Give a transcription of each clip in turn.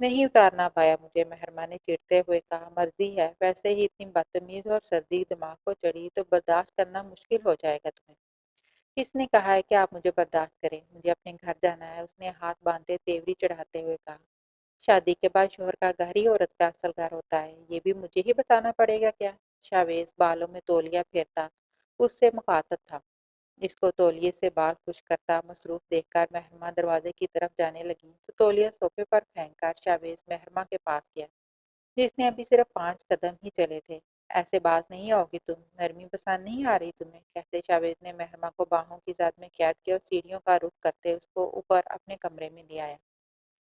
نہیں اتارنا پایا مجھے، مہرما نے چڑھتے ہوئے کہا۔ مرضی ہے، ویسے ہی اتنی بدتمیز اور سردی دماغ کو چڑھی تو برداشت کرنا مشکل ہو جائے گا تمہیں۔ کس نے کہا ہے کہ آپ مجھے برداشت کریں؟ مجھے اپنے گھر جانا ہے، اس نے ہاتھ باندھے تیوری چڑھاتے ہوئے کہا۔ شادی کے بعد شوہر کا گھر ہی عورت کا اصل گھر ہوتا ہے، یہ بھی مجھے ہی بتانا پڑے گا کیا؟ شاویز بالوں میں تولیا پھیرتا اس سے مخاطب تھا۔ اس کو تولیے سے بال خشک کرتا مصروف دیکھ کر مہرما دروازے کی طرف جانے لگی تو تولیہ صوفے پر پھینک کر شاویز مہرما کے پاس گیا، جس نے ابھی صرف 5 قدم ہی چلے تھے۔ ایسے باز نہیں آؤ گی تم، نرمی پسند نہیں آ رہی تمہیں؟ کہتے شاویز نے مہرما کو باہوں کی زد میں قید کیا اور سیڑھیوں کا رخ کرتے اس کو اوپر اپنے کمرے میں لے آیا۔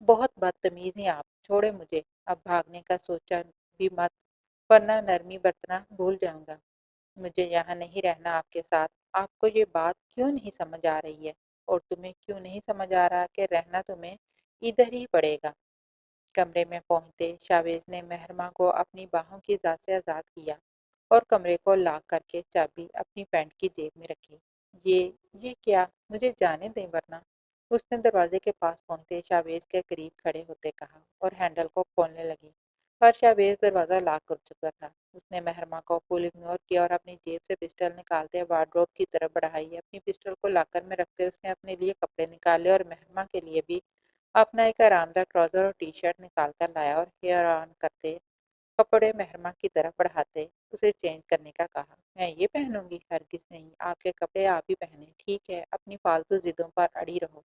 بہت بدتمیز ہیں آپ، چھوڑے مجھے، اب بھاگنے کا سوچا بھی مت، ورنہ نرمی برتنا بھول جاؤں گا۔ مجھے یہاں نہیں رہنا آپ کے ساتھ۔ آپ کو یہ بات کیوں نہیں سمجھ آ رہی ہے؟ اور تمہیں کیوں نہیں سمجھ آ رہا کہ رہنا تمہیں ادھر ہی پڑے گا؟ کمرے میں پہنچتے شاویز نے مہرما کو اپنی باہوں کی ذات سے آزاد کیا اور کمرے کو لاک کر کے چابی اپنی پینٹ کی جیب میں رکھی۔ یہ کیا؟ مجھے جانے دیں ورنہ، اس نے دروازے کے پاس پہنچتے شاویز کے قریب کھڑے ہوتے کہا اور ہینڈل کو کھولنے لگی، پر شاویز دروازہ لاک کر چکا تھا۔ اس نے مہرما کو فل اگنور کیا اور اپنی جیب سے پسٹل نکالتے وارڈروب کی طرف بڑھائی۔ اپنی پسٹل کو لاکر میں رکھتے اس نے اپنے لیے کپڑے نکالے اور مہرما کے لیے بھی اپنا ایک آرام دہ ٹراؤزر اور ٹی شرٹ نکال کر لایا اور ہیئر آن کرتے کپڑے مہرما کی طرف بڑھاتے اسے چینج کرنے کا کہا۔ میں یہ پہنوں گی؟ ہرگز نہیں، آپ کے کپڑے آپ ہی پہنے۔ ٹھیک ہے، اپنی فالتو ضدوں پر اڑی رہو،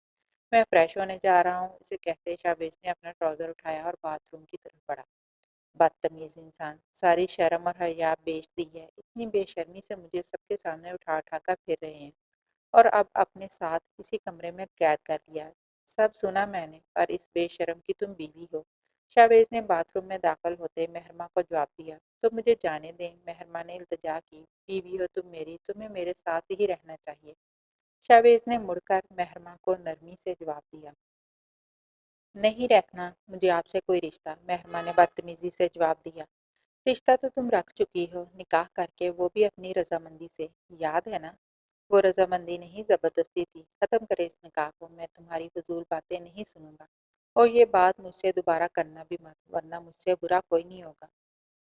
میں فریش ہونے جا رہا ہوں۔ اسے کہتے شاویز نے اپنا ٹراؤزر اٹھایا اور باتھ روم کی طرف بڑھا۔ بدتمیز انسان، ساری شرم اور حیا بیچ دی ہے، اتنی بے شرمی سے مجھے سب کے سامنے اٹھا اٹھا کر پھر رہے ہیں اور اب اپنے ساتھ اسی کمرے میں قید کر لیا ہے۔ سب سنا میں نے، پر اس بے شرم کی تم بیوی ہو۔ شاویز نے باتھ روم میں داخل ہوتے مہرما کو جواب دیا۔ تو مجھے جانے دیں، مہرما نے التجا کی۔ بیوی ہو تم میری، تمہیں میرے ساتھ ہی رہنا چاہیے۔ شاویز نے مڑ کر مہرما کو نرمی سے جواب دیا۔ نہیں رکھنا مجھے آپ سے کوئی رشتہ، مہرما نے بدتمیزی سے جواب دیا۔ رشتہ تو تم رکھ چکی ہو، نکاح کر کے، وہ بھی اپنی رضامندی سے، یاد ہے نا؟ وہ رضامندی نہیں زبردستی تھی۔ ختم کرے اس نکاح کو، میں تمہاری فضول باتیں نہیں سنوں گا، اور یہ بات مجھ سے دوبارہ کرنا بھی مت، ورنہ مجھ سے برا کوئی نہیں ہوگا۔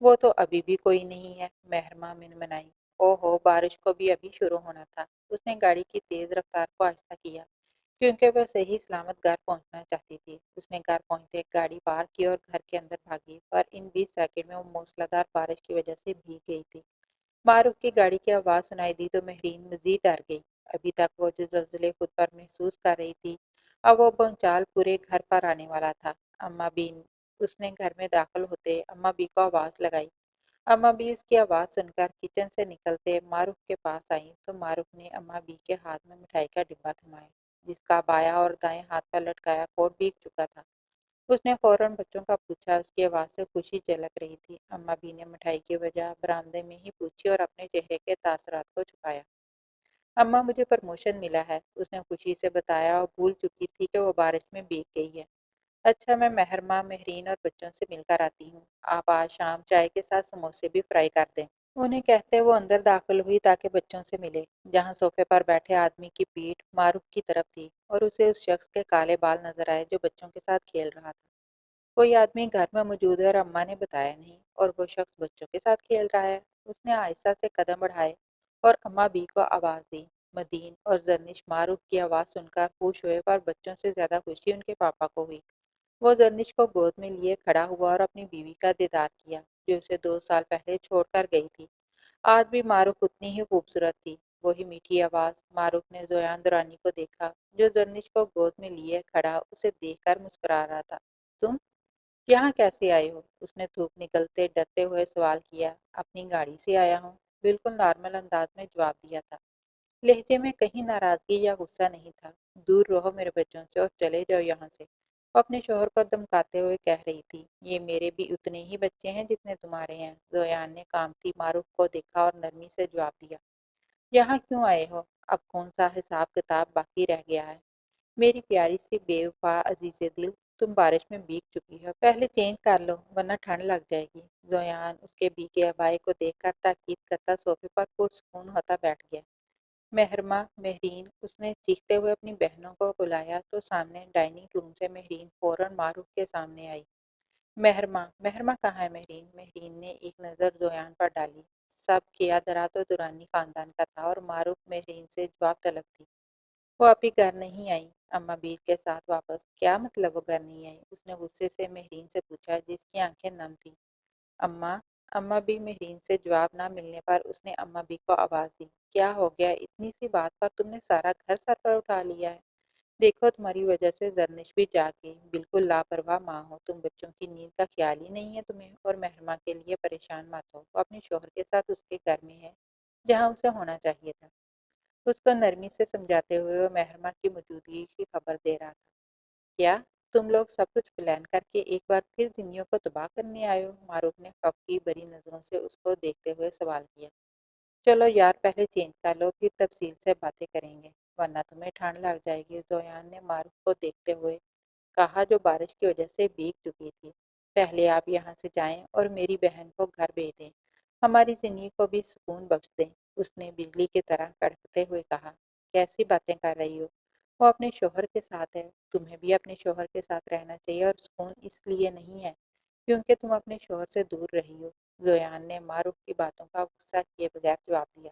وہ تو ابھی بھی کوئی نہیں ہے، مہرما منمنائی۔ او ہو، بارش کو بھی ابھی شروع ہونا تھا۔ اس نے گاڑی کی تیز رفتار کو آہستہ کیا کیونکہ وہ صحیح سلامت گھر پہنچنا چاہتی تھی۔ اس نے گھر پہنچتے گاڑی پارک کی اور گھر کے اندر بھاگی، پر ان 20 سیکنڈ میں وہ موسلادھار بارش کی وجہ سے بھیگ گئی تھی۔ معروف کی گاڑی کی آواز سنائی دی تو مہرین مزید ڈر گئی۔ ابھی تک وہ جو زلزلے خود پر محسوس کر رہی تھی، اب وہ بھونچال پورے گھر پر آنے والا تھا۔ اماں بین، اس نے گھر میں داخل ہوتے اماں بی کو آواز لگائی۔ اماں بی اس کی آواز سن کر کچن سے نکلتے معروف کے پاس آئیں تو معروف نے اماں بی کے ہاتھ میں مٹھائی کا ڈبہ تھمایا، جس کا بایاں اور دائیں ہاتھ پر لٹکایا کوٹ بھیگ چکا تھا۔ اس نے فوراً بچوں کا پوچھا، اس کی آواز سے خوشی جھلک رہی تھی۔ اماں بی نے مٹھائی کی وجہ برآمدے میں ہی پوچھی اور اپنے چہرے کے تاثرات کو چھپایا۔ اماں مجھے پرموشن ملا ہے، اس نے خوشی سے بتایا اور بھول چکی تھی کہ وہ بارش میں بھیگ گئی ہے۔ اچھا، میں مہرما، مہرین اور بچوں سے مل کر آتی ہوں۔ آپ آج شام چائے کے ساتھ سموسے بھی فرائی کر دیں۔ انہیں کہتے وہ اندر داخل ہوئی تاکہ بچوں سے ملے، جہاں صوفے پر بیٹھے آدمی کی پیٹھ معروف کی طرف تھی اور اسے اس شخص کے کالے بال نظر آئے جو بچوں کے ساتھ کھیل رہا تھا۔ کوئی آدمی گھر میں موجود ہے اور اماں نے بتایا نہیں، اور وہ شخص بچوں کے ساتھ کھیل رہا ہے۔ اس نے آہستہ سے قدم بڑھائے اور اماں بی کو آواز دی۔ مدین اور زرنش معروف کی آواز سن کر خوش ہوئے، پر بچوں سے زیادہ خوشی ان کے پاپا کو ہوئی۔ وہ زرنش کو گود میں لیے کھڑا ہوا اور اپنی بیوی کا دیدار کیا، جو اسے 2 سال پہلے چھوڑ کر گئی تھی۔ آج بھی معروف اتنی ہی خوبصورت تھی۔ وہی میٹھی آواز۔ معروف نے زویان درانی کو دیکھا، جو زرنش کو گود میں لیے کھڑا اسے دیکھ کر مسکرا رہا تھا۔ تم یہاں کیسے آئے ہو؟ اس نے دھوپ نکلتے ڈرتے ہوئے سوال کیا۔ اپنی گاڑی سے آیا ہوں، بالکل نارمل انداز میں جواب دیا تھا۔ لہجے میں کہیں ناراضگی یا غصہ نہیں تھا۔ دور رہو میرے بچوں سے اور چلے جاؤ یہاں سے، وہ اپنے شوہر کو دمکاتے ہوئے کہہ رہی تھی۔ یہ میرے بھی اتنے ہی بچے ہیں جتنے تمہارے ہیں۔ زویان نے کامتی معروف کو دیکھا اور نرمی سے جواب دیا۔ یہاں کیوں آئے ہو؟ اب کون سا حساب کتاب باقی رہ گیا ہے؟ میری پیاری سی بے وفا عزیز دل، تم بارش میں بھیگ چکی ہو، پہلے چینج کر لو ورنہ ٹھنڈ لگ جائے گی۔ زویان اس کے بھیگے ابائے کو دیکھ کر تاکید کرتا صوفے پر پرسکون ہوتا بیٹھ گیا۔ مہرما، مہرین، اس نے چیختے ہوئے اپنی بہنوں کو بلایا تو سامنے ڈائننگ روم سے مہرین فوراً معروف کے سامنے آئی۔ مہرمہ کہاں ہے مہرین؟ مہرین نے ایک نظر زویان پر ڈالی۔ سب کیا درا تو درانی خاندان کا تھا اور معروف مہرین سے جواب طلب تھی۔ وہ ابھی گھر نہیں آئی، اماں بیر کے ساتھ واپس۔ کیا مطلب وہ گھر نہیں آئی؟ اس نے غصے سے مہرین سے پوچھا جس کی آنکھیں نم تھیں۔ اماں اماں بھی مہرین سے جواب نہ ملنے پر اس نے اماں بھی کو آواز دی۔ کیا ہو گیا؟ اتنی سی بات پر تم نے سارا گھر سر پر اٹھا لیا ہے۔ دیکھو تمہاری وجہ سے زرنش بھی جاگ گئی، بالکل لاپرواہ ماں ہو تم، بچوں کی نیند کا خیال ہی نہیں ہے تمہیں۔ اور مہرماں کے لیے پریشان مت ہو، وہ اپنے شوہر کے ساتھ اس کے گھر میں ہے جہاں اسے ہونا چاہیے تھا۔ اس کو نرمی سے سمجھاتے ہوئے وہ مہرماں کی موجودگی کی خبر دے رہا تھا۔ کیا تم لوگ سب کچھ پلان کر کے ایک بار پھر زندگیوں کو تباہ کرنے آئے ہو؟ معروف نے خوف کی بری نظروں سے اس کو دیکھتے ہوئے سوال کیا۔ چلو یار پہلے چینج کر لو پھر تفصیل سے باتیں کریں گے، ورنہ تمہیں ٹھنڈ لگ جائے گی، زویان نے معروف کو دیکھتے ہوئے کہا جو بارش کی وجہ سے بھیگ چکی تھی۔ پہلے آپ یہاں سے جائیں اور میری بہن کو گھر بھیج دیں، ہماری زندگی کو بھی سکون بخش دیں، اس نے بجلی کی طرح کڑکتے ہوئے کہا۔ کیسی باتیں کر رہی ہو؟ وہ اپنے شوہر کے ساتھ ہے، تمہیں بھی اپنے شوہر کے ساتھ رہنا چاہیے، اور سکون اس لیے نہیں ہے کیونکہ تم اپنے شوہر سے دور رہی ہو۔ زویان نے معروف کی باتوں کا غصہ کیے بغیر جواب دیا۔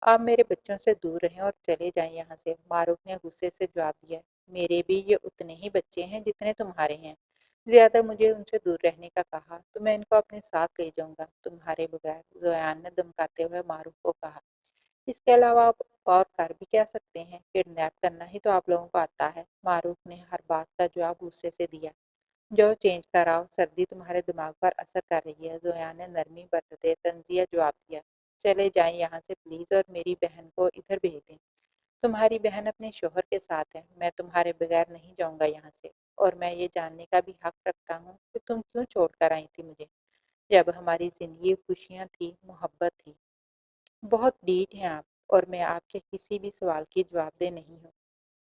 آپ میرے بچوں سے دور رہیں اور چلے جائیں یہاں سے، معروف نے غصے سے جواب دیا۔ میرے بھی یہ اتنے ہی بچے ہیں جتنے تمہارے ہیں، زیادہ مجھے ان سے دور رہنے کا کہا تو میں ان کو اپنے ساتھ لے جاؤں گا تمہارے بغیر، زویان نے دمکاتے ہوئے معروف کو کہا۔ اس کے علاوہ آپ اور کر بھی کیا سکتے ہیں؟ کڈنیپ کرنا ہی تو آپ لوگوں کو آتا ہے، معروف نے ہر بات کا جواب غصے سے دیا۔ جو چینج کراؤ، سردی تمہارے دماغ پر اثر کر رہی ہے، زویان نے نرمی برتتے تنزیہ جواب دیا۔ چلے جائیں یہاں سے پلیز اور میری بہن کو ادھر بھیج دیں، تمہاری بہن اپنے شوہر کے ساتھ ہے، میں تمہارے بغیر نہیں جاؤں گا یہاں سے، اور میں یہ جاننے کا بھی حق رکھتا ہوں کہ تم کیوں چھوڑ کر آئی تھی مجھے جب ہماری زندگی خوشیاں تھی، محبت تھی۔ بہت ڈیٹ ہیں آپ، اور میں آپ کے کسی بھی سوال کی جواب دہ نہیں ہوں۔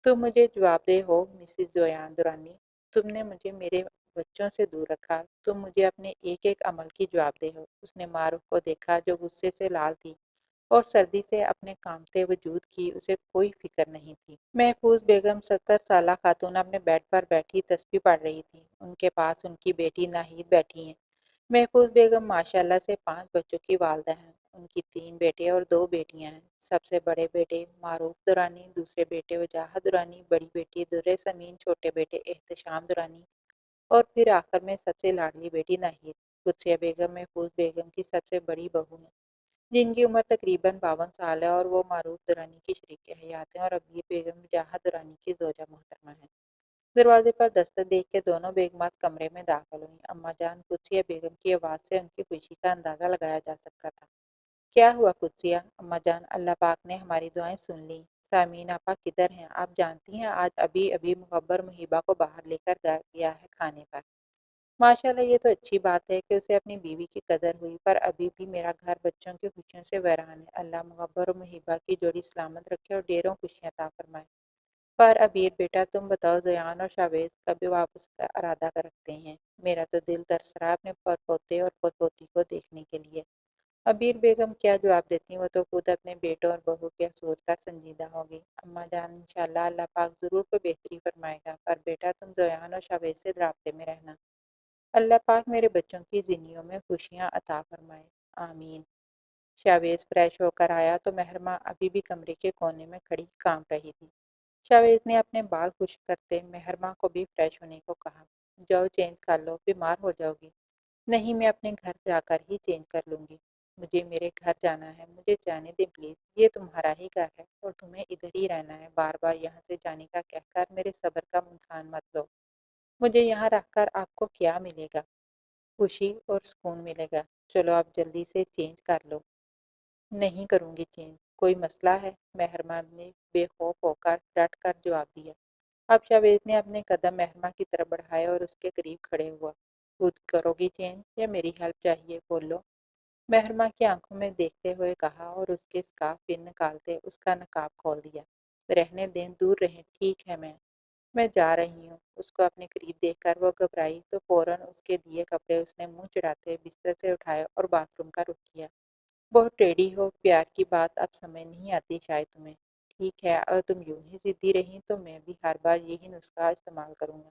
تم مجھے جواب دہ ہو مسز زویان درانی، تم نے مجھے میرے بچوں سے دور رکھا، تم مجھے اپنے ایک ایک عمل کی جواب دہ ہو۔ اس نے معروف کو دیکھا جو غصے سے لال تھی اور سردی سے اپنے کامتے وجود کی اسے کوئی فکر نہیں تھی۔ محفوظ بیگم 70 سالہ خاتون اپنے بیڈ پر بیٹھی تسبیح پڑھ رہی تھی، ان کے پاس ان کی بیٹی ناہید بیٹھی ہیں۔ محفوظ بیگم ماشاءاللہ سے 5 بچوں کی والدہ ہیں، ان کی 3 بیٹے اور 2 بیٹیاں ہیں۔ سب سے بڑے بیٹے معروف درانی، دوسرے بیٹے وجاہت درانی، بڑی بیٹی در سمین، چھوٹے بیٹے احتشام درانی، اور پھر آخر میں سب سے لاڈلی بیٹی ناہید۔ قدسیہ بیگم محفوظ بیگم کی سب سے بڑی بہو ہیں، جن کی عمر تقریباً 52 سال ہے، اور وہ معروف درانی کی شریک حیات ہیں اور عبیر بیگم وجاہت درانی کی زوجہ محترمہ ہیں۔ دروازے پر دستک دیکھ کے دونوں بیگمات کمرے میں داخل ہوئیں۔ اماں جان، قدسیہ بیگم کی آواز سے ان کی خوشی کا اندازہ لگایا جا سکتا تھا۔ کیا ہوا قدسیہ؟ اماں جان، اللہ پاک نے ہماری دعائیں سن لیں۔ سامعین آپا کدھر ہیں؟ آپ جانتی ہیں آج ابھی مخبر محبہ کو باہر لے کر گیا ہے کھانے پر۔ ماشاءاللہ، یہ تو اچھی بات ہے کہ اسے اپنی بیوی کی قدر ہوئی، پر ابھی بھی میرا گھر بچوں کی خوشیوں سے ویران ہے۔ اللہ مغبر و محبہ کی جوڑی سلامت رکھے اور ڈھیروں خوشیاں عطا فرمائے۔ پر عبیر بیٹا، تم بتاؤ زیان اور شاویز کبھی واپس کا ارادہ رکھتے ہیں؟ میرا تو دل ترس رہا ہے اپنے پرپوتے اور پرپوتی کو دیکھنے کے لیے۔ عبیر بیگم کیا جواب دیتی، وہ تو خود اپنے بیٹوں اور بہو کے سوچ کر سنجیدہ ہوگی۔ اماں جان، انشاءاللہ اللہ پاک ضرور کوئی بہتری فرمائے گا، پر بیٹا تم زیان اور شاویز سے رابطے میں رہنا۔ اللہ پاک میرے بچوں کی زندگیوں میں خوشیاں عطا فرمائے، آمین۔ شاویز فریش ہو کر آیا تو مہرماں ابھی بھی کمرے کے کونے میں کھڑی کام رہی تھی۔ شاویز نے اپنے بال خشک کرتے مہرماں کو بھی فریش ہونے کو کہا۔ جاؤ چینج کر لو، بیمار ہو جاؤ گی۔ نہیں، میں اپنے گھر جا کر ہی چینج کر لوں گی، مجھے میرے گھر جانا ہے، مجھے جانے دیں پلیز، یہ تمہارا ہی گھر ہے اور تمہیں ادھر ہی رہنا ہے، بار بار یہاں سے جانے کا کہہ کر میرے صبر کا امتحان مت لو۔ مجھے یہاں رکھ کر آپ کو کیا ملے گا؟ خوشی اور سکون ملے گا، چلو آپ جلدی سے چینج کر لو۔ نہیں کروں گی چینج، کوئی مسئلہ ہے؟ مہرماں نے بے خوف ہو کر ڈٹ کر جواب دیا۔ اب شاویز نے اپنے قدم مہرماں کی طرف بڑھائے اور اس کے قریب کھڑے ہوا۔ خود کرو گی چینج یا میری ہیلپ چاہیے؟ بولو، مہرماں کی آنکھوں میں دیکھتے ہوئے کہا، اور اس کے سکارف پن نکالتے اس کا نقاب کھول دیا۔ رہنے دیں، دور رہیں، ٹھیک ہے، میں جا رہی ہوں۔ اس کو اپنے قریب دیکھ کر وہ گھبرائی تو فوراً اس کے دیے کپڑے اس نے منہ چڑھاتے بستر سے اٹھائے اور باتھ روم کا رخ کیا۔ بہت ٹیڑھی ہو، پیار کی بات اب سمجھ نہیں آتی شاید تمہیں۔ ٹھیک ہے، اگر تم یوں ہی ضدی رہی تو میں بھی ہر بار یہی نسخہ استعمال کروں گا۔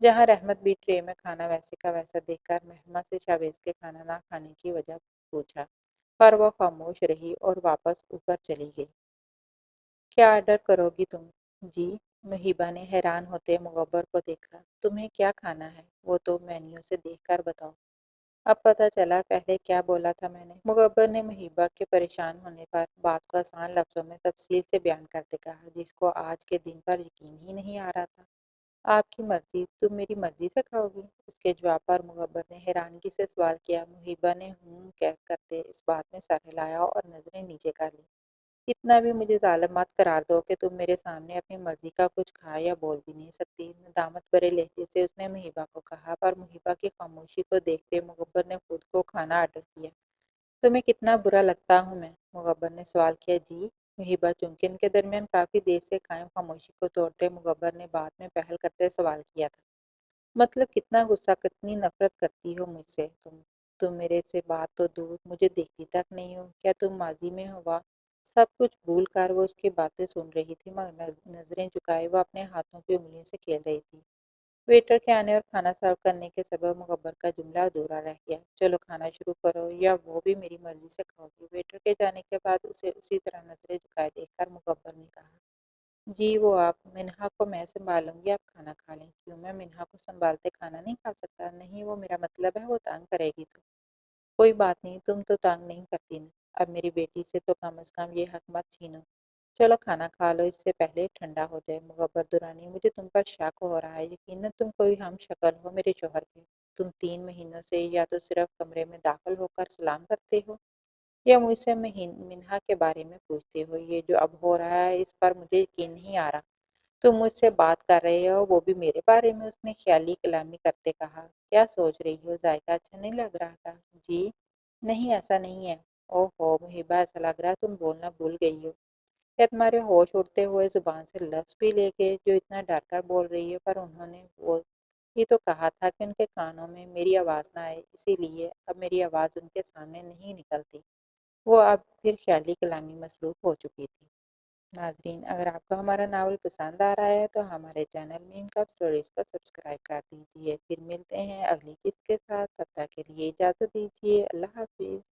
جہاں رحمت بھی ٹرے میں کھانا ویسے کا ویسا دیکھ کر مہمہ سے شاویز کے کھانا نہ کھانے کی وجہ پوچھا، پر وہ خاموش رہی اور واپس اوپر چلی گئی۔ کیا آرڈر کرو گی تم؟ جی، محیبہ نے حیران ہوتے مغبر کو دیکھا۔ تمہیں کیا کھانا ہے وہ تو مینیو سے دیکھ کر بتاؤ۔ اب پتہ چلا پہلے کیا بولا تھا میں نے، مغبر نے محیبہ کے پریشان ہونے پر بات کو آسان لفظوں میں تفصیل سے بیان کرتے کہا، جس کو آج کے دن پر یقین ہی نہیں آ رہا تھا۔ آپ کی مرضی، تم میری مرضی سے کھاؤ گی؟ اس کے جواب پر مغبر نے حیرانگی سے سوال کیا۔ محیبہ نے ہوں کرتے اس بات میں سر ہلایا اور نظریں نیچے کر لی۔ اتنا بھی مجھے ظالم مت قرار دو کہ تم میرے سامنے اپنی مرضی کا کچھ کھا یا بول بھی نہیں سکتی، ندامت بھرے لہجے سے اس نے محیبہ کو کہا، پر محیبہ کی خاموشی کو دیکھتے مغبر نے خود کو کھانا آرڈر کیا۔ تمہیں کتنا برا لگتا ہوں میں؟ مغبر نے سوال کیا۔ جی؟ محیبہ چونکہ ان کے درمیان کافی دیر سے قائم خاموشی کو توڑتے مغبر نے بات میں پہل کرتے سوال کیا تھا، مطلب کتنا غصہ کتنی نفرت کرتی ہو مجھ سے تم میرے سے بات تو دور مجھے دیکھتی تک نہیں ہو کیا؟ تم ماضی میں ہوا سب کچھ بھول کر وہ اس کی باتیں سن رہی تھی، مگر نظریں جھکائے وہ اپنے ہاتھوں کی انگلیوں سے کھیل رہی تھی۔ ویٹر کے آنے اور کھانا سرو کرنے کے سبب مغبر کا جملہ ادھورا رہ گیا۔ چلو کھانا شروع کرو یا وہ بھی میری مرضی سے کھاؤ گی؟ ویٹر کے جانے کے بعد اسے اسی طرح نظریں جھکائے دیکھ کر مغبر نے کہا، جی وہ آپ، منہا کو میں سنبھالوں گی، آپ کھانا کھا لیں۔ کیوں میں منہا کو سنبھالتے کھانا نہیں کھا سکتا؟ نہیں، وہ میرا مطلب ہے وہ تنگ کرے گی تو۔ کوئی بات نہیں، تم تو تنگ نہیں کرتی نا، اب میری بیٹی سے تو کم از کم یہ حق مت چھینو۔ چلو کھانا کھا لو اس سے پہلے ٹھنڈا ہو جائے۔ مغبر دورانی، مجھے تم پر شک ہو رہا ہے، یقیناً تم کوئی ہم شکل ہو میرے شوہر کے۔ تم 3 مہینوں سے یا تو صرف کمرے میں داخل ہو کر سلام کرتے ہو یا مجھ سے منہا کے بارے میں پوچھتے ہو۔ یہ جو اب ہو رہا ہے اس پر مجھے یقین نہیں آ رہا۔ تم مجھ سے بات کر رہے ہو وہ بھی میرے بارے میں؟ اس نے خیالی کلامی کرتے کہا۔ کیا سوچ رہی ہو؟ ذائقہ اچھا نہیں لگ رہا تھا؟ جی نہیں، ایسا نہیں ہے۔ اوہ ہو محبہ، ایسا لگ رہا ہے تم بولنا بھول گئی ہو یا تمہارے ہوش اڑتے ہوئے زبان سے لفظ بھی لے گئے جو اتنا ڈر کر بول رہی ہے۔ پر انہوں نے وہ یہ تو کہا تھا کہ ان کے کانوں میں میری آواز نہ آئے، اسی لیے اب میری آواز ان کے سامنے نہیں نکلتی۔ وہ اب پھر خیالی کلامی مصروف ہو چکی تھی۔ ناظرین، اگر آپ کو ہمارا ناول پسند آ رہا ہے تو ہمارے چینل میم کپ اسٹوریز کو سبسکرائب کر دیجیے۔ پھر ملتے ہیں اگلی قسط کے ساتھ، تب تک کے لیے اجازت دیجیے۔ اللہ حافظ۔